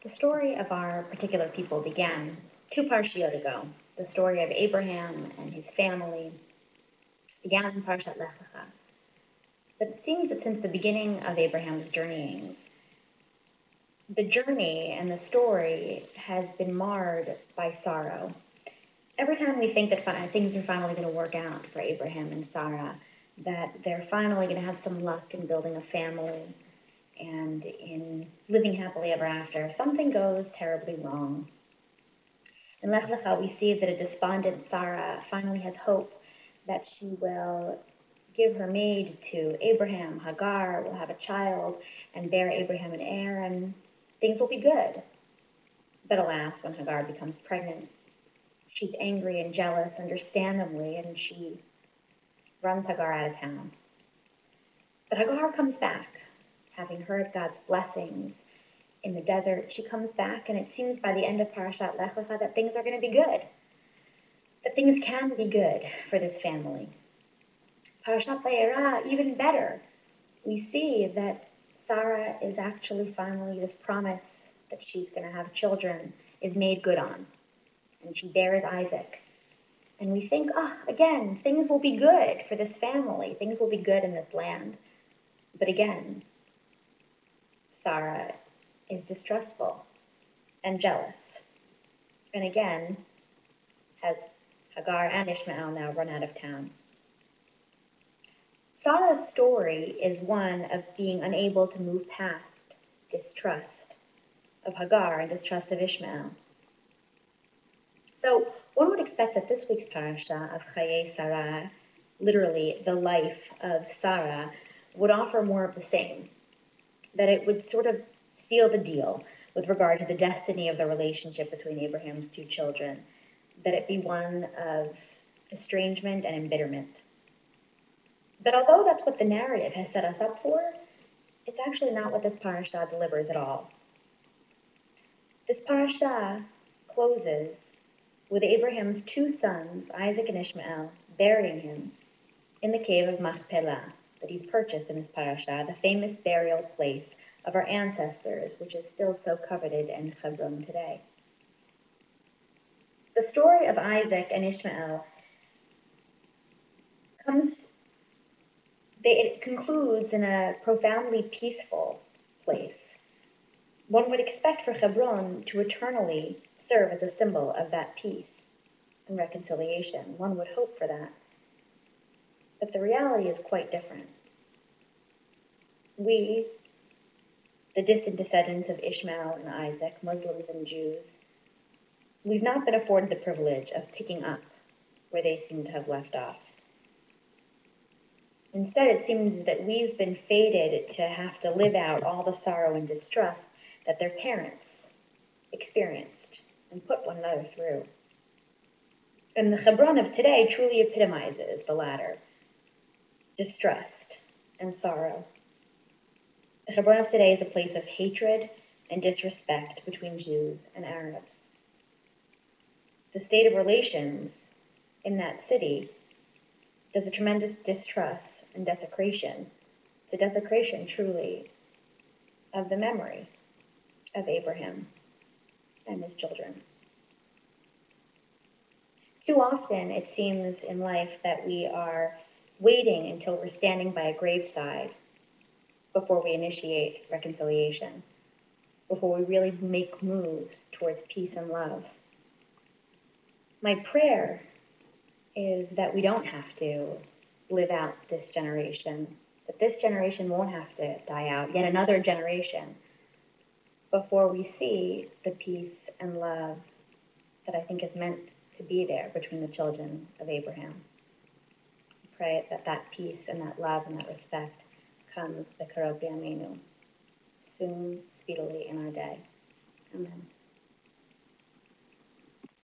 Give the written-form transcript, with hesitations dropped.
The story of our particular people began two parshiot ago. The story of Abraham and his family began in Parshat Lech Lecha. But it seems that since the beginning of Abraham's journeyings, the journey and the story has been marred by sorrow. Every time we think that things are finally going to work out for Abraham and Sarah, that they're finally going to have some luck in building a family and in living happily ever after, something goes terribly wrong. In Lech Lecha, we see that a despondent Sarah finally has hope that she will give her maid to Abraham. Hagar will have a child and bear Abraham an heir, and things will be good. But alas, when Hagar becomes pregnant, she's angry and jealous, understandably, and she runs Hagar out of town. But Hagar comes back, having heard God's blessings in the desert. She comes back, and it seems by the end of Parashat Lech Lecha that things are going to be good, that things can be good for this family. Parashat Vayera, even better. We see that Sarah is actually finally, this promise that she's going to have children is made good on, and she bears Isaac. And we think, again, things will be good for this family. Things will be good in this land. But again, Sarah is distrustful and jealous. And again, has Hagar and Ishmael now run out of town. Sarah's story is one of being unable to move past distrust of Hagar and distrust of Ishmael. So one would expect that this week's parasha of Chaye Sarah, literally the life of Sarah, would offer more of the same, that it would sort of seal the deal with regard to the destiny of the relationship between Abraham's two children, that it be one of estrangement and embitterment. But although that's what the narrative has set us up for, it's actually not what this parasha delivers at all. This parasha closes with Abraham's two sons, Isaac and Ishmael, burying him in the cave of Machpelah that he's purchased in this parasha, the famous burial place of our ancestors, which is still so coveted in Hebron today. The story of Isaac and Ishmael it concludes in a profoundly peaceful place. One would expect for Hebron to eternally serve as a symbol of that peace and reconciliation. One would hope for that. But the reality is quite different. We, the distant descendants of Ishmael and Isaac, Muslims and Jews, we've not been afforded the privilege of picking up where they seem to have left off. Instead, it seems that we've been fated to have to live out all the sorrow and distrust that their parents experienced and put one another through. And the Hebron of today truly epitomizes the latter, distrust and sorrow. The Hebron of today is a place of hatred and disrespect between Jews and Arabs. The state of relations in that city does a tremendous distrust and desecration. It's a desecration, truly, of the memory of Abraham and his children. Too often, it seems in life that we are waiting until we're standing by a graveside before we initiate reconciliation, before we really make moves towards peace and love. My prayer is that we don't have to live out this generation, that this generation won't have to die out, yet another generation, before we see the peace and love that I think is meant to be there between the children of Abraham. I pray that that peace and that love and that respect comes b'karov b'yameinu, soon, speedily in our day. Amen.